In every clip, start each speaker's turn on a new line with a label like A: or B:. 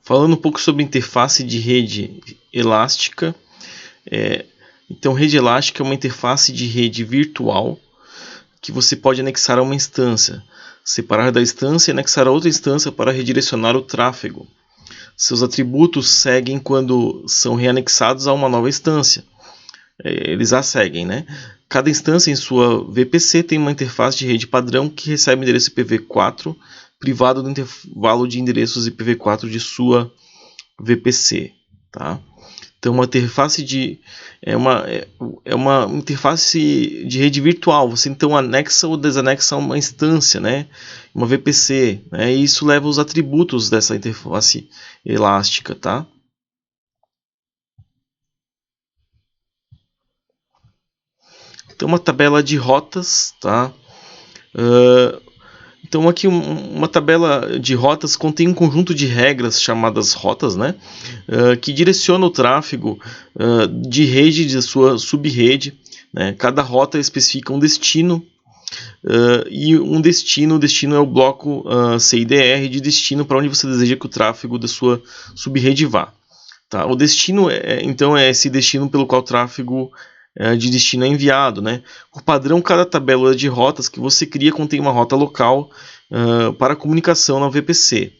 A: Falando um pouco sobre interface de rede elástica. Então, rede elástica é uma interface de rede virtual que você pode anexar a uma instância, separar da instância e anexar a outra instância para redirecionar o tráfego. Seus atributos seguem quando são reanexados a uma nova instância. Eles a seguem, né? Cada instância em sua VPC tem uma interface de rede padrão que recebe o endereço IPv4 privado do intervalo de endereços IPv4 de sua VPC, tá? Então, uma interface é uma interface de rede virtual. Você então anexa ou desanexa uma instância, né? Uma VPC, né? E isso leva os atributos dessa interface elástica, tá? Então, uma tabela de rotas, tá? Então aqui uma tabela de rotas contém um conjunto de regras chamadas rotas, né? Que direciona o tráfego de rede de sua subrede, né? Cada rota especifica um destino e o destino é o bloco CIDR de destino para onde você deseja que o tráfego da sua subrede vá. Tá? O destino então é esse destino pelo qual o tráfego de destino é enviado, né? Por padrão, cada tabela de rotas que você cria contém uma rota local para comunicação na VPC.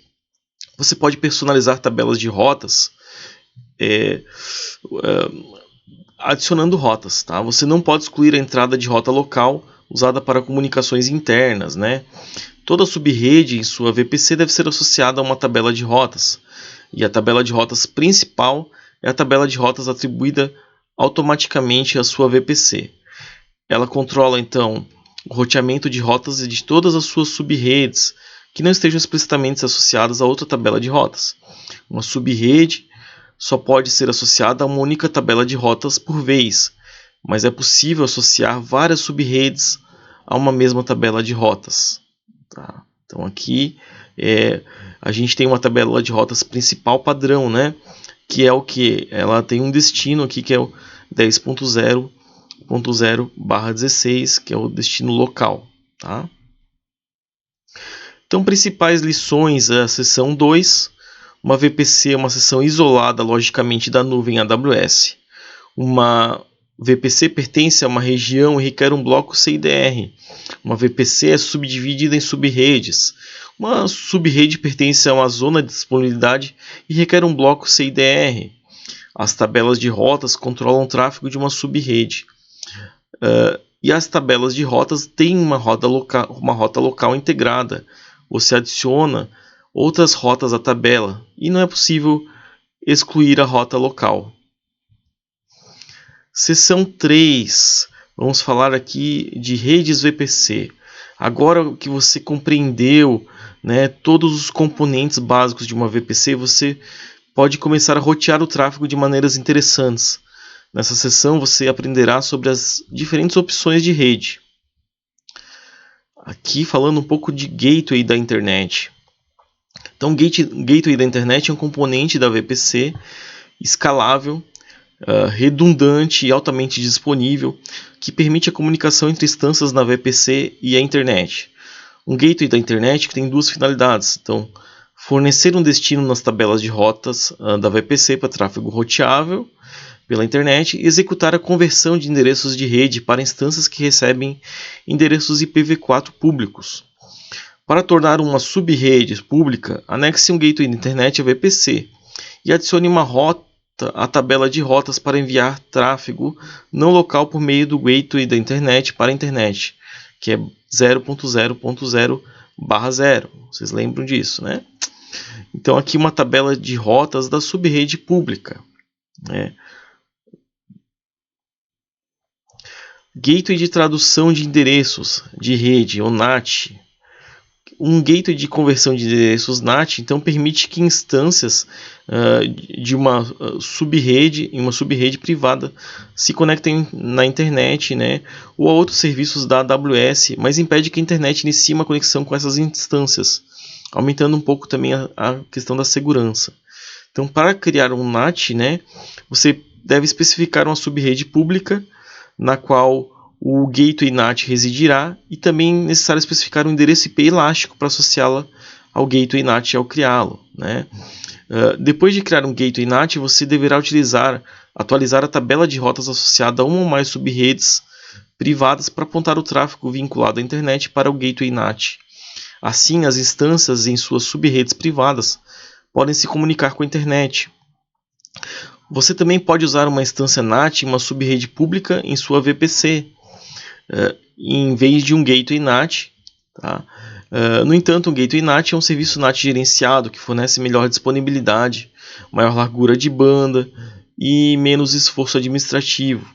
A: Você pode personalizar tabelas de rotas adicionando rotas. Tá? Você não pode excluir a entrada de rota local usada para comunicações internas, né? Toda subrede em sua VPC deve ser associada a uma tabela de rotas. E a tabela de rotas principal é a tabela de rotas atribuída automaticamente à sua VPC. Ela controla então o roteamento de rotas de todas as suas subrede que não estejam explicitamente associadas a outra tabela de rotas. Uma subrede só pode ser associada a uma única tabela de rotas por vez, mas é possível associar várias subredes a uma mesma tabela de rotas. Tá? Então aqui a gente tem uma tabela de rotas principal padrão, né? Que é o que? Ela tem um destino aqui que é o 10.0.0/16, que é o destino local. Tá? Então, principais lições, a seção 2. Uma VPC é uma seção isolada logicamente da nuvem AWS. Uma VPC pertence a uma região e requer um bloco CIDR. Uma VPC é subdividida em subredes. Uma subrede pertence a uma zona de disponibilidade e requer um bloco CIDR. As tabelas de rotas controlam o tráfego de uma subrede. E as tabelas de rotas têm uma rota local integrada. Você adiciona outras rotas à tabela e não é possível excluir a rota local. Seção 3. Vamos falar aqui de redes VPC. Agora que você compreendeu, né, todos os componentes básicos de uma VPC, você pode começar a rotear o tráfego de maneiras interessantes. Nessa seção você aprenderá sobre as diferentes opções de rede. Aqui falando um pouco de gateway da internet. Então, gateway da internet é um componente da VPC escalável, redundante e altamente disponível, que permite a comunicação entre instâncias na VPC e a internet. Um gateway da internet tem duas finalidades. Então, fornecer um destino nas tabelas de rotas da VPC para tráfego roteável pela internet e executar a conversão de endereços de rede para instâncias que recebem endereços IPv4 públicos. Para tornar uma subrede pública, anexe um gateway da internet à VPC e adicione uma rota à tabela de rotas para enviar tráfego não local por meio do gateway da internet para a internet, que é 0.0.0/0. Vocês lembram disso, né? Então aqui uma tabela de rotas da subrede pública, né? Gateway de tradução de endereços de rede, ou NAT. Um gateway de conversão de endereços NAT então permite que instâncias de uma subrede privada se conectem na internet, né, ou a outros serviços da AWS, mas impede que a internet inicie uma conexão com essas instâncias, aumentando um pouco também a questão da segurança. Então, para criar um NAT, né, você deve especificar uma subrede pública na qual o gateway NAT residirá e também é necessário especificar um endereço IP elástico para associá-la ao gateway NAT ao criá-lo, né? Depois de criar um gateway NAT, você deverá atualizar a tabela de rotas associada a uma ou mais subredes privadas para apontar o tráfego vinculado à internet para o gateway NAT. Assim, as instâncias em suas subredes privadas podem se comunicar com a internet. Você também pode usar uma instância NAT em uma subrede pública em sua VPC, em vez de um gateway NAT. Tá? No entanto, um gateway NAT é um serviço NAT gerenciado que fornece melhor disponibilidade, maior largura de banda e menos esforço administrativo.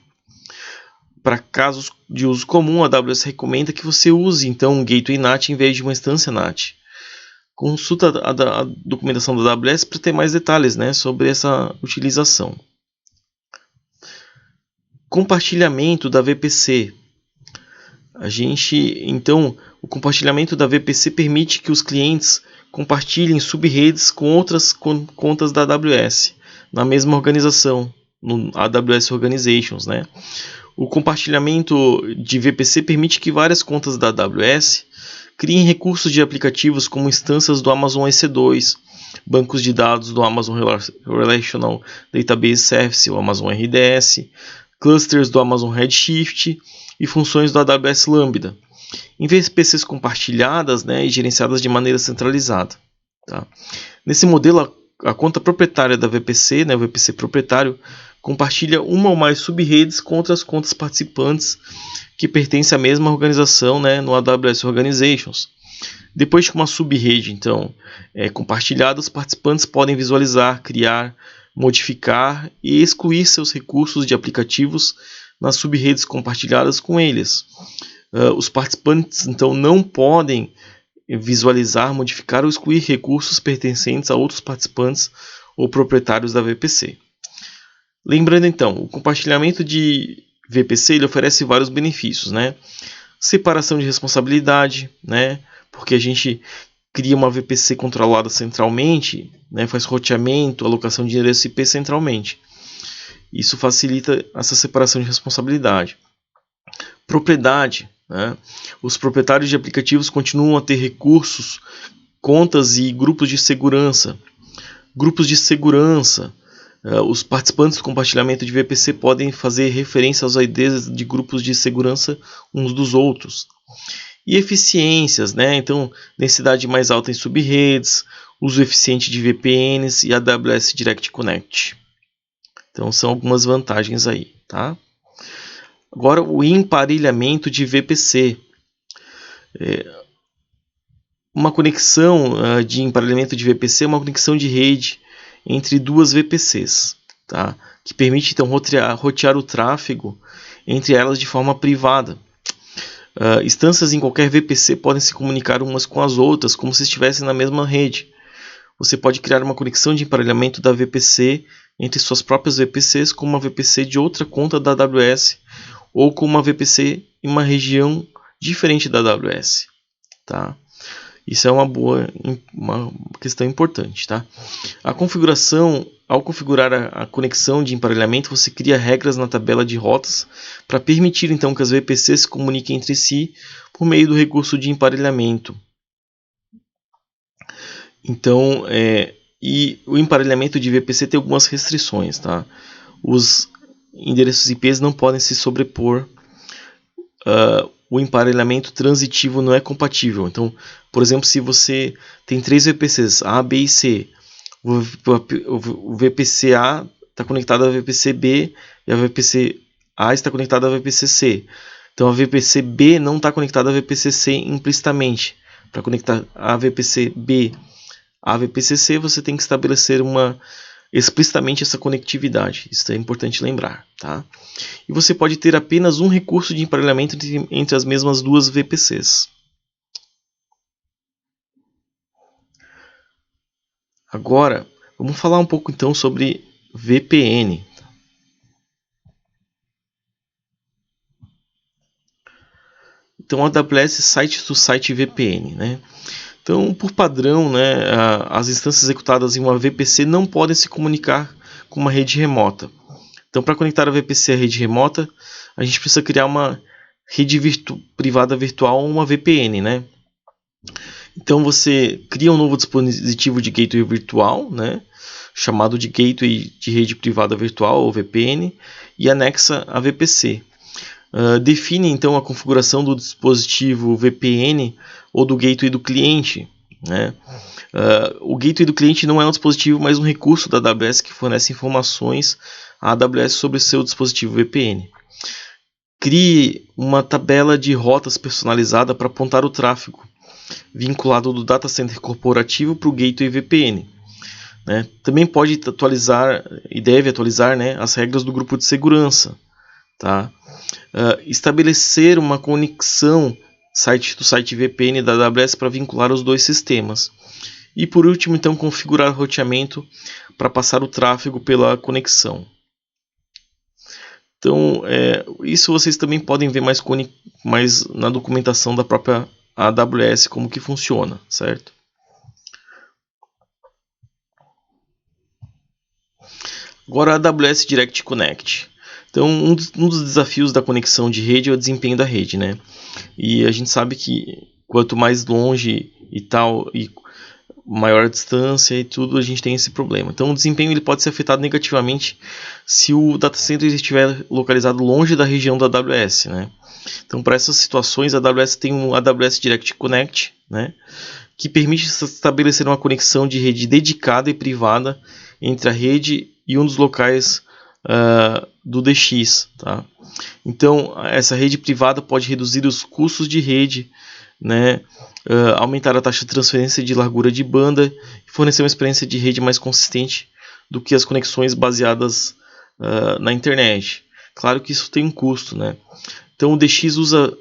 A: Para casos de uso comum, a AWS recomenda que você use então um gateway NAT em vez de uma instância NAT. Consulta a documentação da AWS para ter mais detalhes, né, sobre essa utilização. Compartilhamento da VPC. Então, o compartilhamento da VPC permite que os clientes compartilhem subredes com outras contas da AWS na mesma organização, no AWS Organizations, né? O compartilhamento de VPC permite que várias contas da AWS criem recursos de aplicativos como instâncias do Amazon EC2, bancos de dados do Amazon Relational Database Service, o Amazon RDS, clusters do Amazon Redshift e funções do AWS Lambda, em VPCs compartilhadas, né, e gerenciadas de maneira centralizada. Tá? Nesse modelo, a conta proprietária da VPC, né, o VPC proprietário, compartilha uma ou mais subredes com outras contas participantes que pertencem à mesma organização, né, no AWS Organizations. Depois que uma subrede então, é compartilhada, os participantes podem visualizar, criar, modificar e excluir seus recursos de aplicativos nas subredes compartilhadas com eles. Os participantes então não podem visualizar, modificar ou excluir recursos pertencentes a outros participantes ou proprietários da VPC. Lembrando então, o compartilhamento de VPC ele oferece vários benefícios, né? Separação de responsabilidade, né? Porque a gente cria uma VPC controlada centralmente, né? Faz roteamento, alocação de endereço IP centralmente. Isso facilita essa separação de responsabilidade. Propriedade, né? Os proprietários de aplicativos continuam a ter recursos, contas e grupos de segurança. Grupos de segurança. Os participantes do compartilhamento de VPC podem fazer referência aos IDs de grupos de segurança uns dos outros. E eficiências, né? Então, densidade mais alta em subredes, uso eficiente de VPNs e AWS Direct Connect. Então, são algumas vantagens aí, tá? Agora, o emparelhamento de VPC. Uma conexão de emparelhamento de VPC é uma conexão de rede entre duas VPCs, tá? Que permite então rotear o tráfego entre elas de forma privada. Instâncias em qualquer VPC podem se comunicar umas com as outras como se estivessem na mesma rede. Você pode criar uma conexão de emparelhamento da VPC entre suas próprias VPCs com uma VPC de outra conta da AWS ou com uma VPC em uma região diferente da AWS, tá? Isso é uma questão importante, tá? A configuração, ao configurar a conexão de emparelhamento, você cria regras na tabela de rotas para permitir então que as VPCs se comuniquem entre si por meio do recurso de emparelhamento. Então, e o emparelhamento de VPC tem algumas restrições, tá? Os endereços IPs não podem se sobrepor. O emparelhamento transitivo não é compatível. Então, por exemplo, se você tem 3 VPCs, A, B e C, o VPC A está conectado à VPC B e a VPC A está conectada à VPC C. Então, a VPC B não está conectada à VPC C implicitamente. Para conectar a VPC B à VPC C, você tem que estabelecer explicitamente essa conectividade. Isso é importante lembrar, tá? E você pode ter apenas um recurso de emparelhamento entre as mesmas duas VPCs. Agora, vamos falar um pouco então sobre VPN. Então, a AWS Site-to-Site VPN, né? Então, por padrão, né, as instâncias executadas em uma VPC não podem se comunicar com uma rede remota. Então, para conectar a VPC à rede remota, a gente precisa criar uma rede privada virtual, uma VPN, né? Então você cria um novo dispositivo de gateway virtual, né, chamado de gateway de rede privada virtual, ou VPN, e anexa a VPC. Define então a configuração do dispositivo VPN ou do gateway do cliente, né? O gateway do cliente não é um dispositivo, mas um recurso da AWS que fornece informações à AWS sobre o seu dispositivo VPN. Crie uma tabela de rotas personalizada para apontar o tráfego vinculado do data center corporativo para o gateway VPN. Né? Também pode atualizar e deve atualizar, né, as regras do grupo de segurança. Tá? Estabelecer uma conexão do site VPN da AWS para vincular os dois sistemas. E por último, então, configurar roteamento para passar o tráfego pela conexão. Então, isso vocês também podem ver mais na documentação da própria AWS como que funciona, certo? Agora a AWS Direct Connect. Então, um dos desafios da conexão de rede é o desempenho da rede, né? E a gente sabe que quanto mais longe e tal, e maior a distância e tudo, a gente tem esse problema. Então o desempenho ele pode ser afetado negativamente se o data center estiver localizado longe da região da AWS, né? Então para essas situações a AWS tem um AWS Direct Connect, né, que permite estabelecer uma conexão de rede dedicada e privada entre a rede e um dos locais do DX, tá? Então essa rede privada pode reduzir os custos de rede, né, aumentar a taxa de transferência de largura de banda e fornecer uma experiência de rede mais consistente do que as conexões baseadas na internet. Claro que isso tem um custo, né? Então o DX usa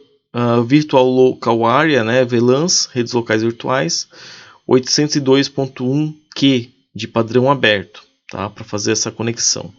A: Virtual Local Area, né, VLANs, redes locais virtuais, 802.1Q de padrão aberto, tá, para fazer essa conexão.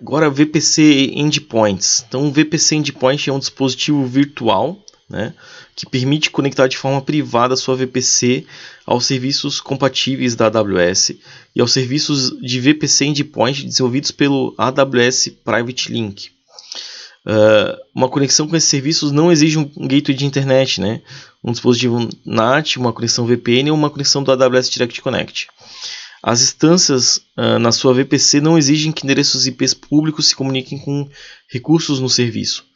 A: Agora VPC Endpoints. Então o VPC Endpoint é um dispositivo virtual, né, que permite conectar de forma privada a sua VPC aos serviços compatíveis da AWS e aos serviços de VPC Endpoint desenvolvidos pelo AWS Private Link. Uma conexão com esses serviços não exige um gateway de internet, né, um dispositivo NAT, uma conexão VPN ou uma conexão do AWS Direct Connect. As instâncias na sua VPC não exigem que endereços IPs públicos se comuniquem com recursos no serviço.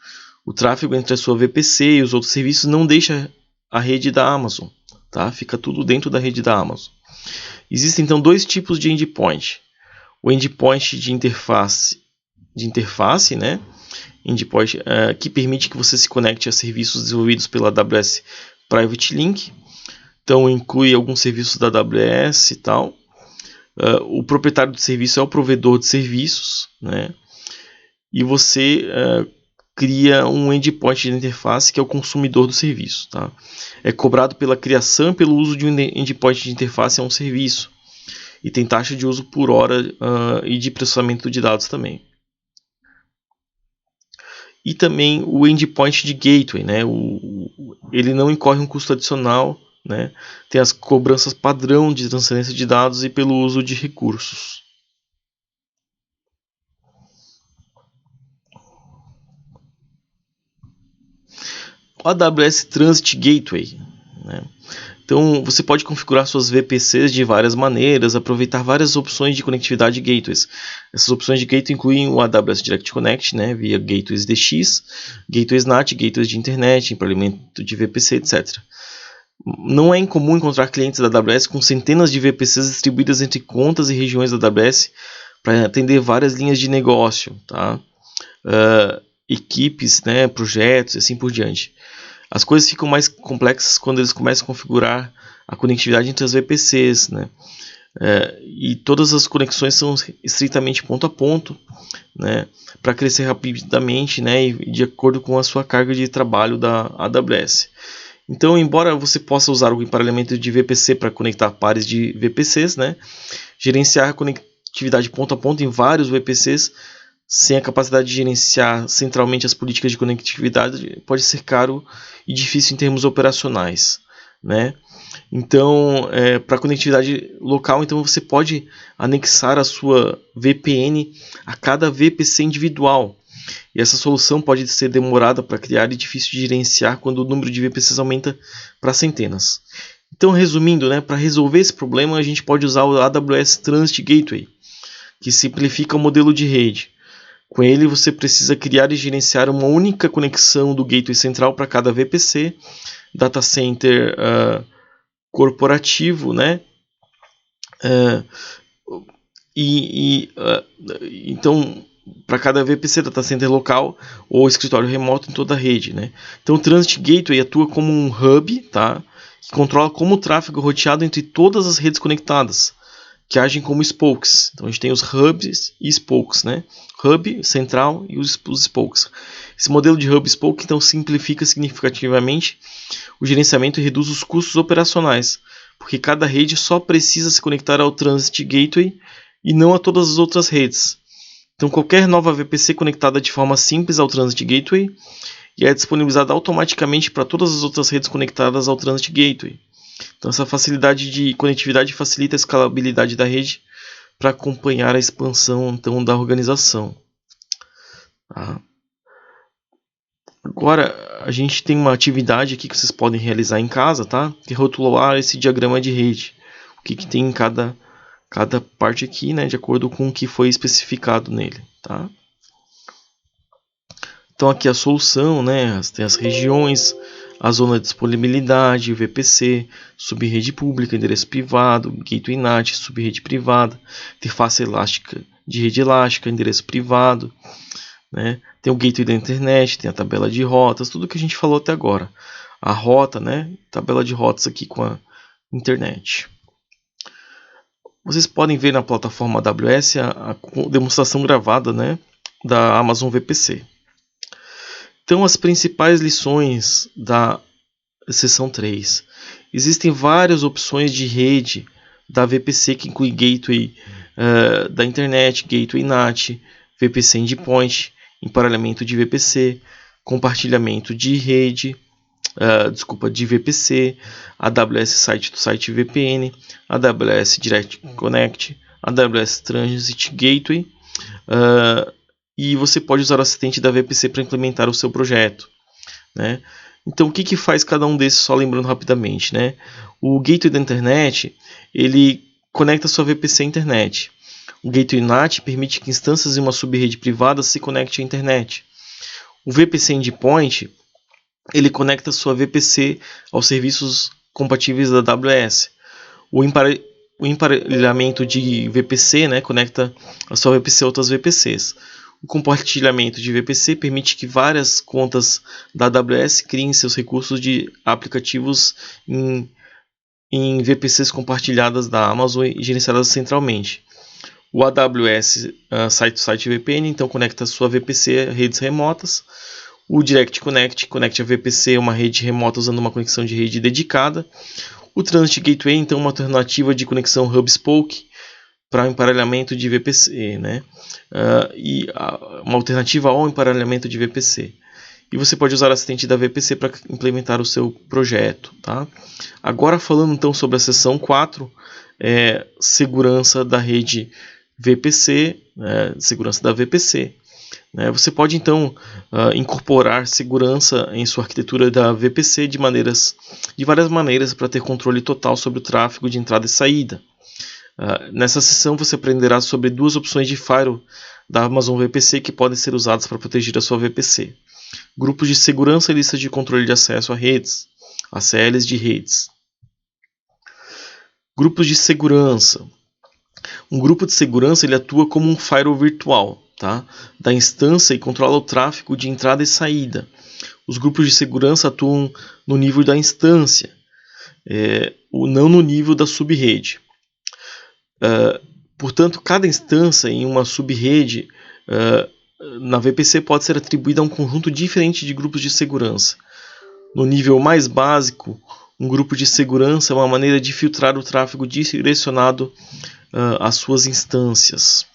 A: O tráfego entre a sua VPC e os outros serviços não deixa a rede da Amazon, tá? Fica tudo dentro da rede da Amazon. Existem então dois tipos de endpoint. O endpoint de interface, né? Endpoint que permite que você se conecte a serviços desenvolvidos pela AWS Private Link. Então inclui alguns serviços da AWS e tal. O proprietário do serviço é o provedor de serviços, né? E você cria um endpoint de interface que é o consumidor do serviço, tá? É cobrado pela criação e pelo uso de um endpoint de interface a um serviço. E tem taxa de uso por hora e de processamento de dados também. E também o endpoint de gateway, né? Ele não incorre um custo adicional, né? Tem as cobranças padrão de transferência de dados e pelo uso de recursos. O AWS Transit Gateway, né? Então você pode configurar suas VPCs de várias maneiras, aproveitar várias opções de conectividade de gateways. Essas opções de gateway incluem o AWS Direct Connect, né, via gateways DX, gateways NAT, gateways de internet, implemento de VPC, etc. Não é incomum encontrar clientes da AWS com centenas de VPCs distribuídas entre contas e regiões da AWS para atender várias linhas de negócio, tá? Equipes, né, projetos e assim por diante. As coisas ficam mais complexas quando eles começam a configurar a conectividade entre as VPCs, né? E todas as conexões são estritamente ponto a ponto, né, para crescer rapidamente, né, e de acordo com a sua carga de trabalho da AWS. Então, embora você possa usar o emparelhamento de VPC para conectar pares de VPCs, né, gerenciar a conectividade ponto a ponto em vários VPCs sem a capacidade de gerenciar centralmente as políticas de conectividade pode ser caro e difícil em termos operacionais, né? Então, para conectividade local, então você pode anexar a sua VPN a cada VPC individual. E essa solução pode ser demorada para criar e difícil de gerenciar quando o número de VPCs aumenta para centenas. Então, resumindo, para resolver esse problema, a gente pode usar o AWS Transit Gateway, que simplifica o modelo de rede. Com ele, você precisa criar e gerenciar uma única conexão do gateway central para cada VPC, data center corporativo, então, para cada VPC, data center local ou escritório remoto em toda a rede, Então, o Transit Gateway atua como um hub, que controla como o tráfego é roteado entre todas as redes conectadas, que agem como spokes. Então, a gente tem os hubs e spokes, Hub central e os spokes. Esse modelo de hub spoke então simplifica significativamente o gerenciamento e reduz os custos operacionais, porque cada rede só precisa se conectar ao Transit Gateway e não a todas as outras redes. Então, qualquer nova VPC conectada de forma simples ao Transit Gateway e é disponibilizada automaticamente para todas as outras redes conectadas ao Transit Gateway. Então, essa facilidade de conectividade facilita a escalabilidade da rede para acompanhar a expansão da organização. Agora, a gente tem uma atividade aqui que vocês podem realizar em casa, que é rotular esse diagrama de rede. O que tem em cada parte aqui, de acordo com o que foi especificado nele. Então, aqui a solução, tem as regiões, a zona de disponibilidade, VPC, subrede pública, endereço privado, gateway NAT, subrede privada, interface elástica de rede elástica, endereço privado, Tem o gateway da internet, tem a tabela de rotas, tudo que a gente falou até agora. A rota, tabela de rotas aqui com a internet. Vocês podem ver na plataforma AWS a demonstração gravada, da Amazon VPC. Então, as principais lições da seção 3. Existem várias opções de rede da VPC que inclui gateway da internet, gateway NAT, VPC endpoint, emparelhamento de VPC, compartilhamento de rede, de VPC, AWS Site-to-Site VPN, AWS Direct Connect, AWS Transit Gateway, e você pode usar o assistente da VPC para implementar o seu projeto. Então, o que faz cada um desses, só lembrando rapidamente? O gateway da internet, ele conecta a sua VPC à internet. O gateway NAT permite que instâncias em uma subrede privada se conectem à internet. O VPC Endpoint, ele conecta a sua VPC aos serviços compatíveis da AWS. O emparelhamento de VPC, conecta a sua VPC a outras VPCs. O compartilhamento de VPC permite que várias contas da AWS criem seus recursos de aplicativos em VPCs compartilhadas da Amazon e gerenciadas centralmente. O AWS Site-to-Site VPN então conecta a sua VPC a redes remotas. O Direct Connect conecta a VPC a uma rede remota usando uma conexão de rede dedicada. O Transit Gateway então uma alternativa de conexão hub-spoke para emparelhamento de VPC, e uma alternativa ao emparelhamento de VPC. E você pode usar o assistente da VPC para implementar o seu projeto. Agora, falando então sobre a seção 4, segurança da rede VPC, segurança da VPC. Você pode então incorporar segurança em sua arquitetura da VPC de várias maneiras para ter controle total sobre o tráfego de entrada e saída. Nessa sessão você aprenderá sobre duas opções de firewall da Amazon VPC que podem ser usadas para proteger a sua VPC. Grupos de segurança e listas de controle de acesso a redes, ACLs de redes. Grupos de segurança. Um grupo de segurança ele atua como um firewall virtual da instância e controla o tráfego de entrada e saída. Os grupos de segurança atuam no nível da instância, não no nível da subrede. Portanto, cada instância em uma subrede na VPC pode ser atribuída a um conjunto diferente de grupos de segurança. No nível mais básico, um grupo de segurança é uma maneira de filtrar o tráfego direcionado às suas instâncias.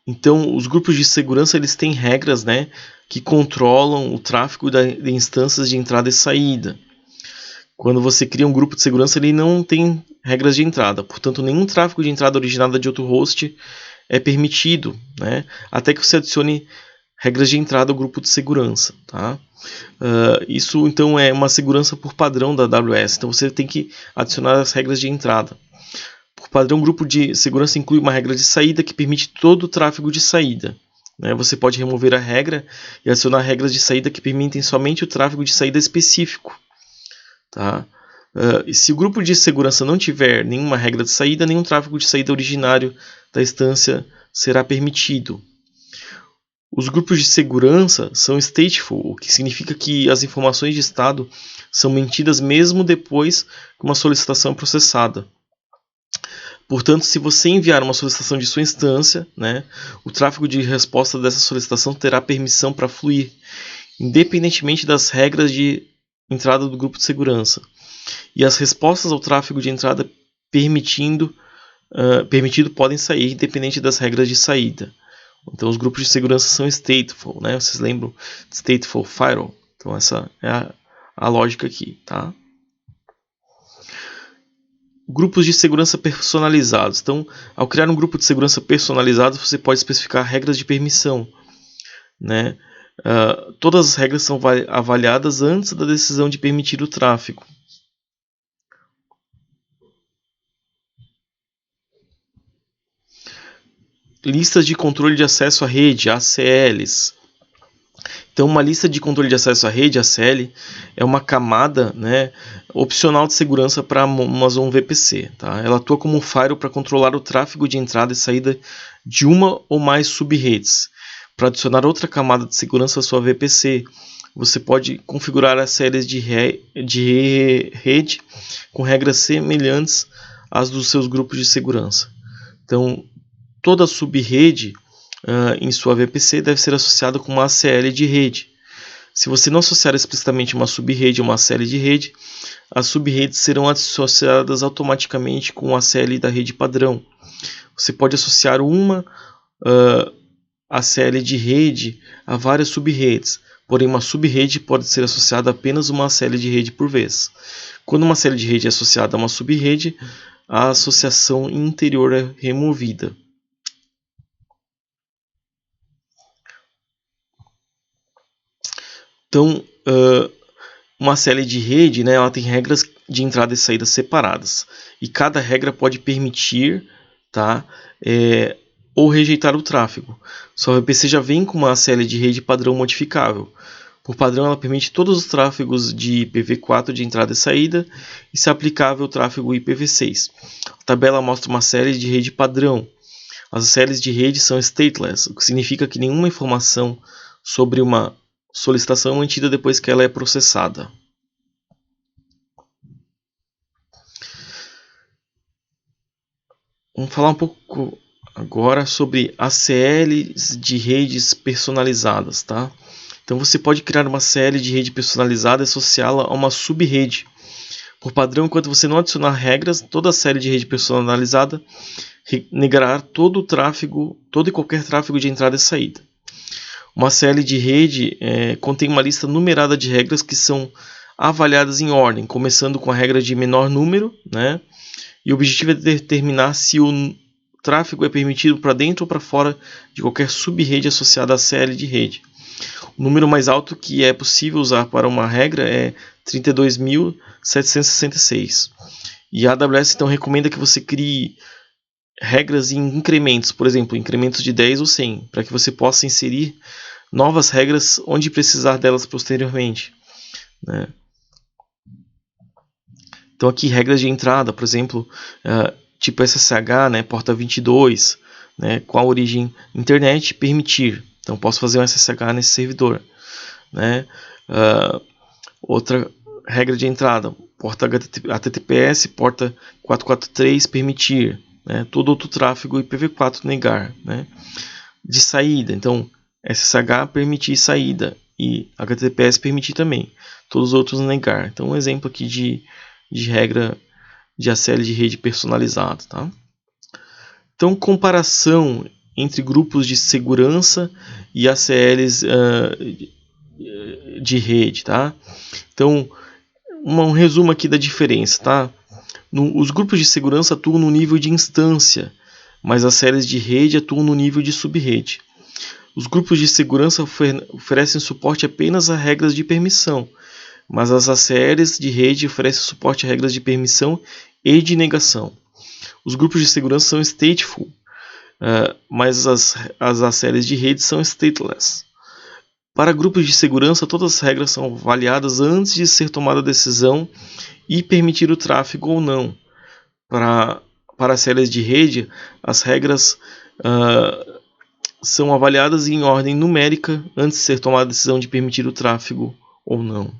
A: Então, os grupos de segurança eles têm regras que controlam o tráfego de instâncias de entrada e saída. Quando você cria um grupo de segurança, ele não tem regras de entrada. Portanto, nenhum tráfego de entrada originado de outro host é permitido, né? Até que você adicione regras de entrada ao grupo de segurança. Tá? Isso, então, é uma segurança por padrão da AWS. Então, você tem que adicionar as regras de entrada. Por padrão, o grupo de segurança inclui uma regra de saída que permite todo o tráfego de saída. Você pode remover a regra e adicionar regras de saída que permitem somente o tráfego de saída específico. Tá? E se o grupo de segurança não tiver nenhuma regra de saída, nenhum tráfego de saída originário da instância será permitido. Os grupos de segurança são stateful, o que significa que as informações de estado são mantidas mesmo depois que uma solicitação é processada. Portanto, se você enviar uma solicitação de sua instância, o tráfego de resposta dessa solicitação terá permissão para fluir, independentemente das regras de entrada do grupo de segurança. E as respostas ao tráfego de entrada permitido podem sair, independente das regras de saída. Então, os grupos de segurança são stateful, Vocês lembram de stateful firewall? Então, essa é a lógica aqui, tá? Grupos de segurança personalizados. Então, ao criar um grupo de segurança personalizado, você pode especificar regras de permissão, todas as regras são avaliadas antes da decisão de permitir o tráfego. Listas de controle de acesso à rede, ACLs. Então, uma lista de controle de acesso à rede, ACL, é uma camada opcional de segurança para a Amazon VPC. Tá? Ela atua como um firewall para controlar o tráfego de entrada e saída de uma ou mais subredes. Para adicionar outra camada de segurança à sua VPC, você pode configurar ACLs de rede com regras semelhantes às dos seus grupos de segurança. Então, toda subrede em sua VPC deve ser associada com uma ACL de rede. Se você não associar explicitamente uma subrede a uma ACL de rede, as subredes serão associadas automaticamente com a ACL da rede padrão. Você pode associar uma ACL de rede a várias subredes, porém uma subrede pode ser associada a apenas uma ACL de rede por vez. Quando uma ACL de rede é associada a uma subrede, a associação interior é removida. Então, uma ACL de rede, ela tem regras de entrada e saída separadas. E cada regra pode permitir, ou rejeitar o tráfego. Sua VPC já vem com uma ACL de rede padrão modificável. Por padrão, ela permite todos os tráfegos de IPv4 de entrada e saída, e se aplicável o tráfego IPv6. A tabela mostra uma ACL de rede padrão. As ACLs de rede são stateless, o que significa que nenhuma informação sobre uma solicitação é mantida depois que ela é processada. Vamos falar um pouco agora sobre ACLs de redes personalizadas, tá? Então você pode criar uma ACL de rede personalizada e associá-la a uma subrede. Por padrão, enquanto você não adicionar regras, toda ACL de rede personalizada negará todo e qualquer tráfego de entrada e saída. Uma ACL de rede contém uma lista numerada de regras que são avaliadas em ordem, começando com a regra de menor número, e o objetivo é determinar se o tráfego é permitido para dentro ou para fora de qualquer subrede associada à ACL de rede. O número mais alto que é possível usar para uma regra é 32.766. E a AWS então recomenda que você crie regras em incrementos, por exemplo, incrementos de 10 ou 100, para que você possa inserir novas regras onde precisar delas posteriormente. Então aqui regras de entrada, por exemplo, tipo SSH, porta 22, com a origem internet, permitir. Então posso fazer um SSH nesse servidor. Outra regra de entrada, porta HTTPS, porta 443, permitir. Todo outro tráfego IPv4 negar. De saída, então SSH permitir saída e HTTPS permitir também. Todos os outros negar. Então um exemplo aqui de regra de ACL de rede personalizado. Tá? Então comparação entre grupos de segurança e ACLs de rede. Tá? Então um resumo aqui da diferença, tá? Os grupos de segurança atuam no nível de instância, mas as séries de rede atuam no nível de subrede. Os grupos de segurança oferecem suporte apenas a regras de permissão, mas as ACLs de rede oferecem suporte a regras de permissão e de negação. Os grupos de segurança são stateful, mas as ACLs de rede são stateless. Para grupos de segurança, todas as regras são avaliadas antes de ser tomada a decisão e permitir o tráfego ou não. Para as séries de rede, as regras são avaliadas em ordem numérica antes de ser tomada a decisão de permitir o tráfego ou não.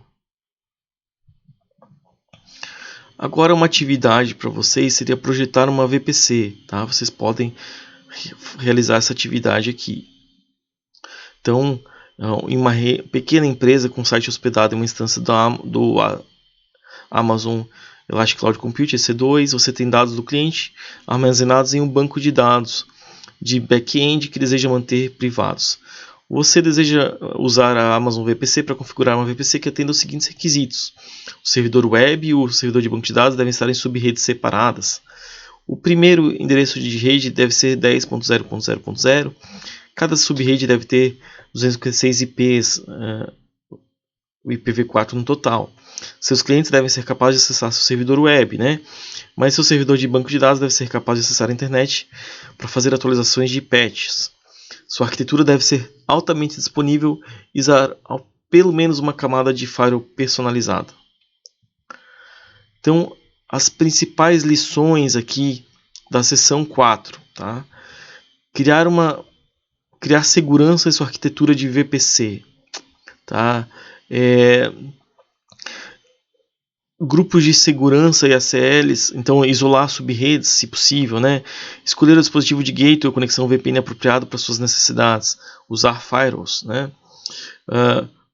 A: Agora, uma atividade para vocês seria projetar uma VPC, tá? Vocês podem realizar essa atividade aqui. Então, em uma pequena empresa com site hospedado em uma instância do Amazon Elastic Cloud Compute, EC2, você tem dados do cliente armazenados em um banco de dados de back-end que deseja manter privados. Você deseja usar a Amazon VPC para configurar uma VPC que atenda os seguintes requisitos. O servidor web e o servidor de banco de dados devem estar em subredes separadas. O primeiro endereço de rede deve ser 10.0.0.0. Cada subrede deve ter 256 IPs, o IPv4 no total. Seus clientes devem ser capazes de acessar seu servidor web, né? Mas seu servidor de banco de dados deve ser capaz de acessar a internet para fazer atualizações de patches. Sua arquitetura deve ser altamente disponível e usar pelo menos uma camada de firewall personalizada. Então, as principais lições aqui da seção 4, tá? Criar segurança em sua arquitetura de VPC, tá? Grupos de segurança e ACLs, então isolar subredes, se possível, né? Escolher o dispositivo de gateway ou conexão VPN apropriado para suas necessidades, usar firewalls, né?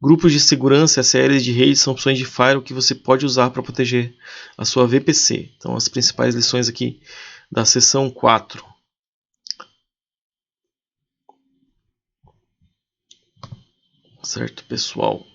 A: Grupos de segurança e ACLs de rede são opções de firewall que você pode usar para proteger a sua VPC. Então, as principais lições aqui da seção 4. Certo, pessoal?